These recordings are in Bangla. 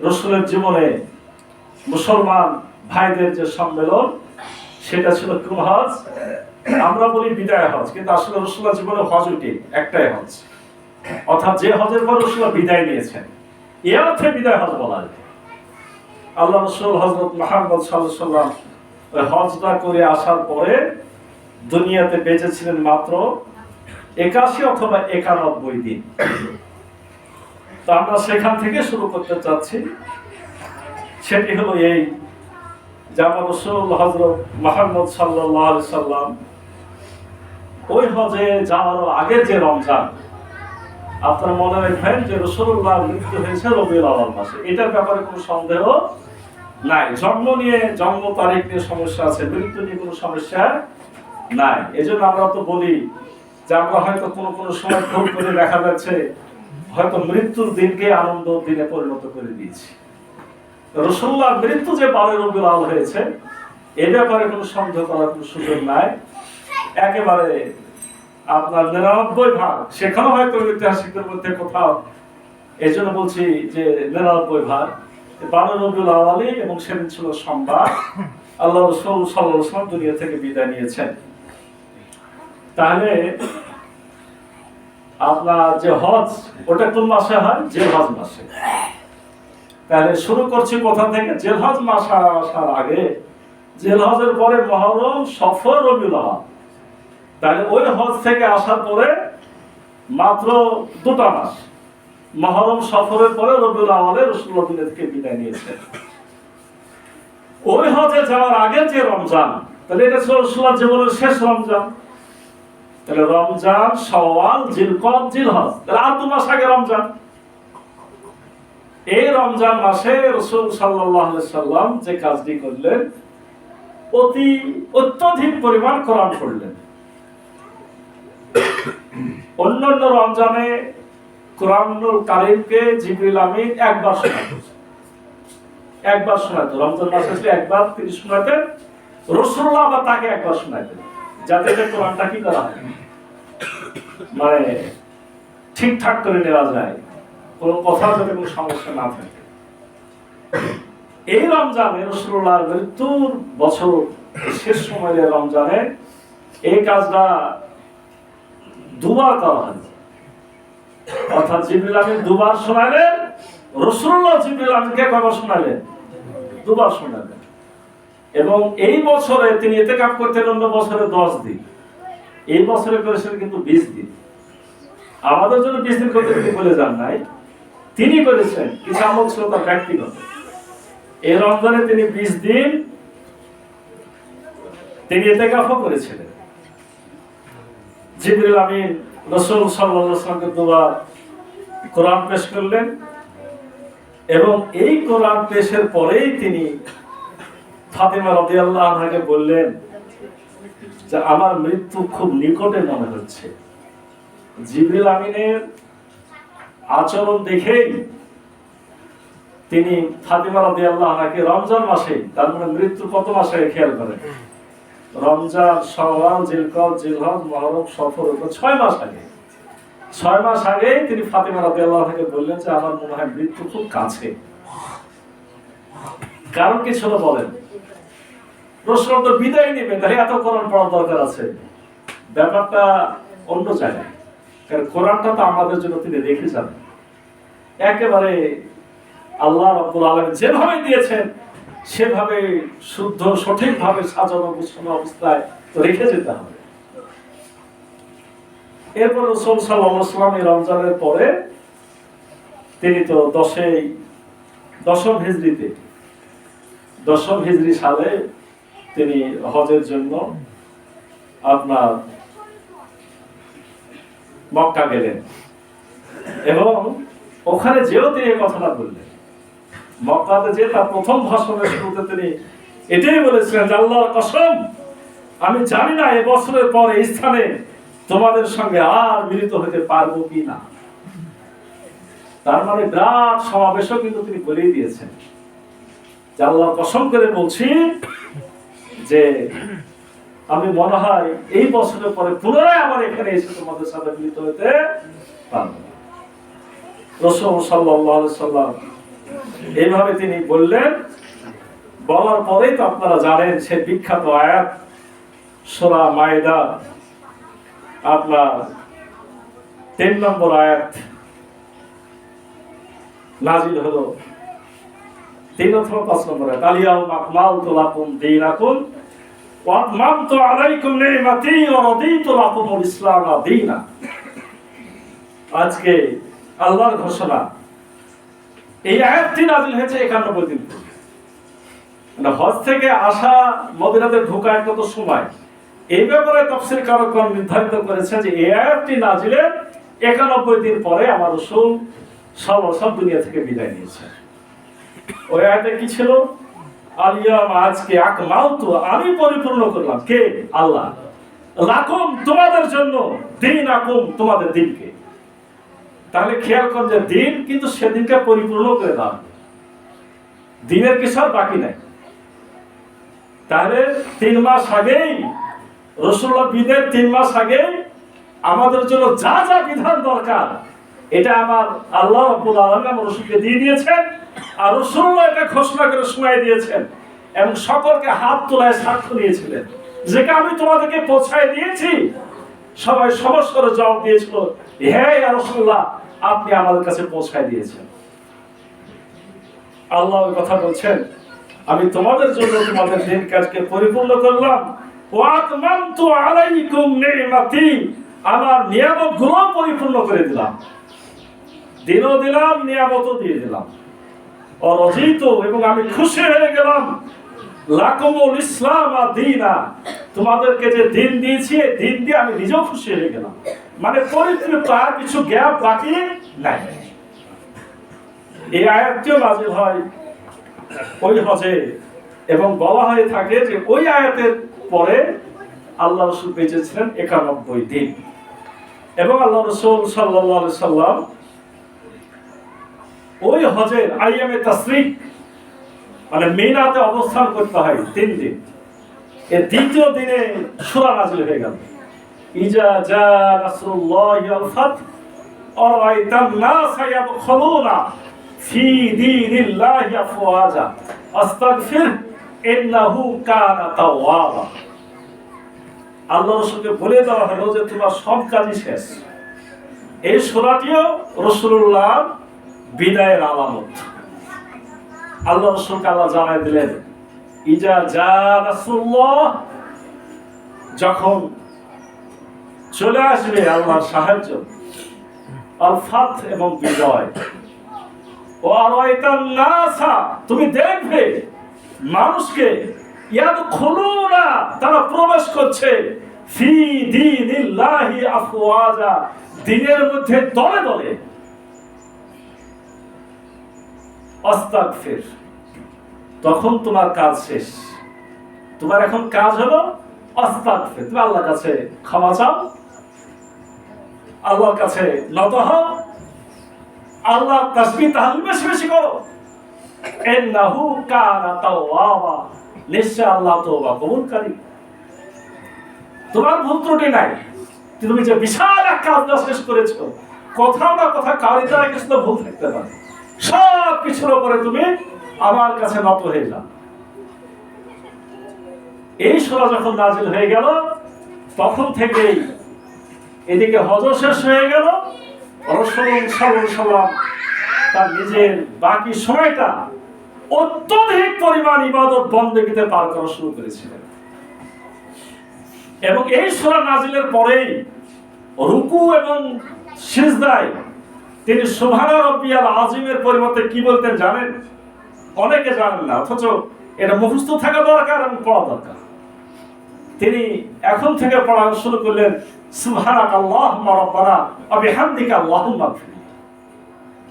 রাসূলের জীবনে মুসলমান ভাইদের যে সম্মেলন, সেটা ছিল কোন হজ? আমরা বলি বিদায় হজ, কিন্তু আসলে রাসূলের জীবনে হজ ওইটি একটাই হজ, অর্থাৎ যে হজের পর রাসূল বিদায় নিয়েছেন, এ অর্থে বিদায় হজ বলা যায়। আল্লাহ রাসূল হযরত মুহাম্মদ সাল্লাল্লাহু আলাইহি ওয়াসাল্লাম হজটা করে আসার পরে দুনিয়াতে বেঁচে ছিলেন মাত্র 81 অথবা 91 দিন। তো আমরা সেখান থেকে শুরু করতে চাচ্ছি। সেটি হলো এই যে আমার রাসূল হযরত মুহাম্মদ সাল্লাল্লাহু আলাইহি সাল্লাম ওই হজে যাওয়ার আগে যে রমজান, আপনারা মনে রাখবেন যে রাসূলুল্লাহর মৃত্যু হয়েছে রবিউল আউয়াল মাসে, এটার ব্যাপারে কোনো সন্দেহ নাই। জন্ম তারিখ নিয়ে সমস্যা আছে, মৃত্যু নিয়ে কোনো সমস্যা নাই। এজন্য আমরা তো বলি যে আমরা হয়তো কোনো সময় ভুল করে দেখা যাচ্ছে হয়তো মৃত্যুর দিনকে আনন্দের দিনে পরিণত করে দিয়েছি। রাসূলুল্লাহর মৃত্যু যে 12 রবিউল আউয়াল হয়েছে, এ ব্যাপারে কোনো সন্দেহ করার কোনো সুযোগ নাই। একেবারে আপনার 99 ভাগ, সেখানে হয়তো ঐতিহাসিকদের মধ্যে কোথাও, এই জন্য বলছি যে 99 ভাগ 12 রবিউল আউয়াল, এবং সেদিন ছিল সোমবার। আল্লাহ রাসূল সাল্লাল্লাহু আলাইহি ওয়াসাল্লাম দুনিয়া থেকে বিদায় নিয়েছেন। তাহলে আপনার যে হজ, ওটা কোন মাসে হয়? জিলহজ মাসে। তাহলে শুরু করছি কোথা থেকে? জিলহজ মাস আসার আগে, জিলহজের পরে মুহররম, সফর, রবিউল আউয়াল। তাহলে ওই হজ থেকে আসার পরে মাত্র 2টা মাস, মুহররম সফরের পরে রবিউল আউয়ালে রাসূলুল্লাহ দুনিয়া থেকে বিদায় নিয়েছেন। ওই হজে যাওয়ার আগে যে রমজান, তাহলে এটা ছিল রাসূলুল্লাহর জীবনের শেষ রমজান। তাহলে রমজান, শাওয়াল, জিলকদ, জিলহজ, তাহলে আর 2 মাস আগে রমজান। এই রমজান মাসে রাসূল সাল্লাল্লাহু আলাইহি সাল্লাম যে কাজটি করলেন, অত্যধিক পরিমাণ কোরআন পড়লেন। অন্যান্য রমজানে কোরআনুল কারীমকে জিবরিল আমিন একবার শোনাতো। রমজান মাসে আসলে একবার তিনি শোনাতেন, রাসূলুল্লাহ আবার তাকে একবার শোনাতেন, যাতে করে কোরআনটা কি করা হয়, মানে ঠিকঠাক করে নেওয়া যায়, কোনো কথা যাতে কোনো সমস্যা না থাকে। এই রমজানে রাসূলুল্লাহর মৃত্যুর বছর শেষ সময়ের রমজানে এই কাজটা 2বার করা হয়। অর্থাৎ জিবরিল আমিন 2বার শোনালেন, রাসূলুল্লাহ জিবরিল আমিনকে কয়বার শোনালেন? 2বার শোনালেন। এবং এই বছরে তিনি ইতিকাফ করতেন অন্য বছরে 10 দিন, এই বছরে করেছেন কিন্তু 20 দিন। আমাদের জন্য 20 দিন করতে তিনি বলে যান নাই, তিনি করেছেন, কিছু আমল ছিল তার ব্যক্তিগত। এই রমজানে তিনি 20 দিন তিনি ইতিকাফও করেছিলেন। জিবরিল আমিন রাসূল সাল্লাল্লাহু আলাইহি ওয়াসাল্লামকে 2বার কোরআন পেশ করলেন, এবং এই কোরআন পেশের পরেই তিনি ফাতিমা রাদিয়াল্লাহু আনহাকে বললেন যে আমার মৃত্যু খুব নিকটে মনে হচ্ছে। জিবরিল আমিনের আচরণ দেখেই তিনি ফাতিমা রাদিয়াল্লাহু আনহাকে রমজান মাসে, তার মানে মৃত্যু কত মাসে খেয়াল করেন, রমজান, শাওয়াল, জিলকদ, জিলহজ, মুহররম, সফর, 6 মাস আগে, 6 মাস আগে তিনি ফাতিমা রাদিয়াল্লাহু আনহাকে বললেন যে আমার মনে হয় মৃত্যু খুব কাছে। কারণ কি ছিল বলেন? রাসূল তো বিদায় নেবেন, তাহলে এত কোরআন পড়ার দরকার আছে? ব্যাপারটা অন্য জায়গায়। কারণ কোরআনটা তো আমাদের জন্য তিনি রেখে যাবেন, একেবারে আল্লাহ রাব্বুল আলামিন যেভাবে দিয়েছেন সেভাবে শুদ্ধ সঠিকভাবে সাজানো গুছানো অবস্থায় তো রেখে যেতে হবে। এরপর রাসূল সাল্লাল্লাহু আলাইহি ওয়াসাল্লাম এই রমজানের পরে তিনি তো 10ম হিজরি সালে তিনি হজের জন্য আপনার মক্কা গেলেন, এবং ওখানে যেও তিনি এই কথাটা বললেন। মক্কাতে যে তার প্রথম ভাষণের শুরুতে তিনি এটাই বলেছিলেন যে আল্লাহর কসম, আমি জানি না এবছরের পর এই স্থানে তোমাদের সঙ্গে আর মিলিত হতে পারবো কি না। তার মানে বিরাট সমাবেশও কিন্তু তিনি বলেই দিয়েছেন যে আল্লাহর কসম করে বলছি যে আমি মনে হয় এই বছরের পরে পুনরায় আবার এখানে এসে তোমাদের সাথে মিলিত হতে পারবো না। রাসূল সাল্লাল্লাহু আলাইহি সাল্লাম এইভাবে তিনি বললেন। বলার পরেই তো আপনারা জানেন সে বিখ্যাত আয়াত সূরা মায়েদা আপনার 3 নম্বর আয়াত নাজিল হলো। 3 অথবা 5 নম্বর আয়াত, আলিয়াউমা আকমালতু লাকুম দীনাকুম ওয়া আতমামতু আলাইকুম নি'মাতি ওয়া রাদিতু লাকুমুল ইসলাম দীনা। আজকে আল্লাহর ঘোষণা, এই আয়াতটি নাজিল হয়েছে 91 দিন পরে। মানে হজ থেকে আসা, মদিনাতে ঢোকা একটা তো সময়। এই ব্যাপারে তাফসীর কারকগণ নির্ধারিত করেছে যে এই আয়াতটি নাজিলের 91 দিন পরে আমার রাসূল সাল্লাল্লাহু আলাইহি ওয়াসাল্লাম দুনিয়া থেকে বিদায় নিয়েছেন। ওই আয়াতে কি ছিল? আলিয়াম, আজকে আকমালতু, আমি পরিপূর্ণ করলাম। কে? আল্লাহ। লাকুম, তোমাদের জন্য, দীনাকুম, তোমাদের দিনকে। তাহলে খেয়াল করেন যে দিন কিন্তু সেদিনকে পরিপূর্ণ করে দাও, দিনের কিছু আর বাকি নাই। তাহলে 3 মাস আগেই, রাসূলুল্লাহ বিদায়ের 3 মাস আগে আমাদের জন্য যা যা বিধান দরকার, এটা আমার আল্লাহ রাব্বুল আলামিন আমার রাসূলকে দিয়ে দিয়েছেন। আর রাসূলুল্লাহ এটা ঘোষণা করে শোনায় দিয়েছেন এবং সকলকে হাত তোলায় সাক্ষ্য দিয়েছিলেন যে আমি তোমাদেরকে পৌঁছায় দিয়েছি। সবাই সমস্ত করে জবাব দিয়েছিল, হ্যাঁ ইয়া রাসূলুল্লাহ, আপনি আমাদের কাছে পৌঁছায় দিয়েছেন। আল্লাহ ওই কথা বলছেন, আমি তোমাদের জন্য তোমাদের দিন কাজকে পরিপূর্ণ করলাম। ওয়া আতমামতু আলাইকুম নি'মাতি, আমার নিয়ামতগুলো পরিপূর্ণ করে দিলাম। দিনও দিলাম, নিয়ামতও দিয়ে দিলাম। ও রাদিতু, এবং আমি খুশি হয়ে গেলাম, লাকুমুল ইসলাম দীনা, তোমাদেরকে যে দিন দিয়েছি এই দিন দিয়ে আমি নিজেও খুশি হয়ে গেলাম। মানে পরিতৃপ্ত, আর কিছু গ্যাপ বাকি নাই। এই আয়াতটিও নাজিল হয় ওই হজে, এবং বলা হয়ে থাকে যে ওই আয়াতের পরে আল্লাহ রাসূল বেঁচে ছিলেন 91 দিন। এবং আল্লাহ রাসূল সাল্লাল্লাহু আলাইহি সাল্লাম ওই হজের আইয়ামে তাশরিক, মানে মিনাতে অবস্থান করতে হয় 3 দিন। এর দ্বিতীয় দিনে সূরা নাযিল হয়ে গেল, ইজা জা নাসরুল্লাহি ওয়াল ফাত আরাইতান নাস ইয়াদখুলুনা ফি দীনিল্লাহি আফওয়াজা আস্তাগফির ইন্নাহু কানা তাওয়াবা। আল্লাহ রাসূলকে বলে দেওয়া হলো যে তোমার সব কাজই শেষ। এই সূরাটিও রাসূলুল্লাহ বিদায়ের আলামত। আল্লাহ রাসূলকে আল্লাহ জানাই দিলেন, ইজা জা নাসরুল্লাহ, যখন চলে আসবে আল্লাহর সাহায্য, আল ফাত, এবং বিজয়। ও আরাইতান নাসা, তুমি দেখবে মানুষকে, ইয়াদখুলুনা, তারা প্রবেশ করছে, ফি দীনিল্লাহি আফওয়াজা, দ্বীনের মধ্যে দলে দলে। আস্তাগফির, তখন তোমার কাজ শেষ। তোমার এখন কাজ হলো আস্তাগফির, তুমি আল্লাহর কাছে ক্ষমা চাও, আল্লাহর কাছে নত হও, আল্লাহ তাসবিহ তাহলিল বেশি বেশি করো। ইন্নাহু কানা তাওয়াবা, নিশ্চয় আল্লাহ তওবা কবুলকারী। তোমার ভুল ত্রুটি নাই, তুমি যে বিশাল এক কাজটা শেষ করেছো, কোথাও না কোথাও কারোর দ্বারা কিছু তো ভুল থাকতে পারে, সব কিছুর উপরে তুমি আমার কাছে নত হয়ে যাও। এই সূরা যখন নাযিল হয়ে গেল, তখন থেকেই এদিকে হজ শেষ হয়ে গেল। রাসূল সাল্লাল্লাহু আলাইহি সাল্লাম তার নিজের বাকি সময়টা অত্যধিক পরিমাণ ইবাদত বন্দেগীতে পার করা শুরু করেছিলেন। এবং এই সূরা নাযিলের পরেই রুকু এবং সিজদায় তিনি সুবহানা রাব্বিয়াল আযীমের পরিবর্তে কি বলতেন জানেন? অনেকে জানেন না, অথচ এটা মুখস্থ থাকা দরকার এবং পড়া দরকার। তিনি এখন থেকে পড়া শুরু করলেন, সুবহানাকাল্লাহুম্মা রাব্বানা ওয়া বিহামদিকা আল্লাহুম্মা গফির।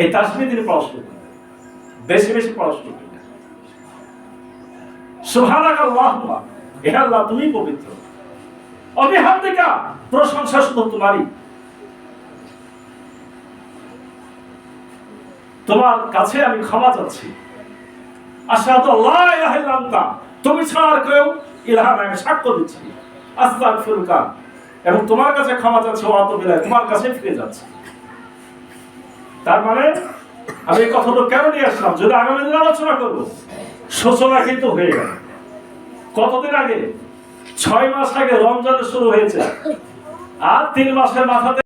এই তাসবিহ তিনি পড়া শুরু করলেন, বেশি বেশি পড়া শুরু করলেন। সুবহানাকাল্লাহুম্মা, হে আল্লাহ তুমি পবিত্র, ওয়া বিহামদিকা, প্রশংসা শুধু তোমারই, তোমার কাছে আমি ক্ষমা চাচ্ছি। আশহাদু আল্লা ইলাহা ইল্লা আনতা, তুমি ছাড়া আর কেউ ইলাহা নাই, আমি সাক্ষ্য দিচ্ছি। আস্তাগফিরুকা, এবং তোমার কাছে ক্ষমা চাচ্ছি, ওয়া আতুবু ইলাইক, তোমার কাছে ফিরে যাচ্ছি। তার মানে আমি এই কথাটা কেন নিয়ে আসলাম, যদি আগামী দিন আলোচনা করবো। সূচনা কিন্তু হয়ে গেল কতদিন আগে, 6 মাস আগে রমজান শুরু হয়েছে, আর 3 মাসের মাথাতে